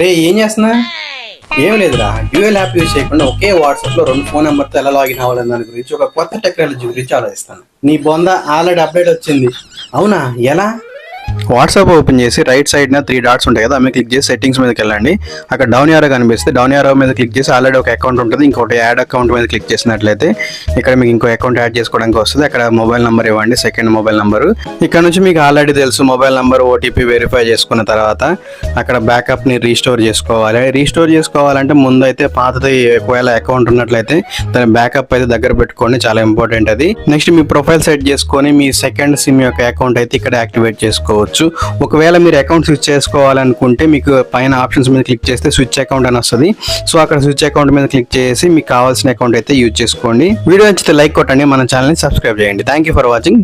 రే ఏం చేస్తున్నా? ఏం లేదురా, డ్యూయల్ యాప్ యూజ్ చేయకుండా ఒకే వాట్సాప్ లో 2 ఫోన్ నెంబర్తో ఎలా లాగిన్ అవ్వాలని దాని గురించి ఒక కొత్త టెక్నాలజీ గురించి ఆలోచిస్తాను. నీ బొంద ఆల్రెడీ అప్డేట్ వచ్చింది. అవునా, ఎలా? వాట్సాప్ ఓపెన్ చేసి రైట్ సైడ్ 3 డాట్స్ ఉంటాయి కదా, ఆమె క్లిక్ చేసి సెట్టింగ్స్ మీదకి వెళ్ళండి. అక్కడ డౌన్ యారో కనిపిస్తే డౌన్ యారో మీద క్లిక్ చేసి ఆల్రెడీ ఒక అకౌంట్ ఉంటుంది, ఇంకోటి యాడ్ అకౌంట్ మీద క్లిక్ చేసినట్లయితే ఇక్కడ మీకు ఇంకో అకౌంట్ యాడ్ చేసుకోవడానికి వస్తుంది. అక్కడ మొబైల్ నెంబర్ ఇవ్వండి, సెకండ్ మొబైల్ నెంబర్. ఇక్కడ నుంచి మీకు ఆల్రెడీ తెలుసు మొబైల్ నెంబర్ ఓటీపీ వెరిఫై చేసుకున్న తర్వాత అక్కడ బ్యాకప్ ని రీస్టోర్ చేసుకోవాలి. రీస్టోర్ చేసుకోవాలంటే ముందు అయితే పాతది ఒకవేళ అకౌంట్ ఉన్నట్లయితే దాని బ్యాకప్ అయితే దగ్గర పెట్టుకోండి, చాలా ఇంపార్టెంట్ అది. నెక్స్ట్ మీ ప్రొఫైల్ సెట్ చేసుకొని మీ సెకండ్ సిమ్ యొక్క అకౌంట్ అయితే ఇక్కడ యాక్టివేట్ చేసుకోవచ్చు. ఒకవేళ మీరు అకౌంట్ స్విచ్ చేసుకోవాలనుకుంటే మీకు పైన ఆప్షన్స్ మీద క్లిక్ చేస్తే స్విచ్ అకౌంట్ అని వస్తుంది. సో అక్కడ స్విచ్ అకౌంట్ మీద క్లిక్ చేసి మీకు కావాల్సిన అకౌంట్ అయితే యూజ్ చేసుకోండి. వీడియో నచ్చితే లైక్ కొట్టండి, మన ఛానల్ ని సబ్స్క్రైబ్ చేయండి. Thank you for watching.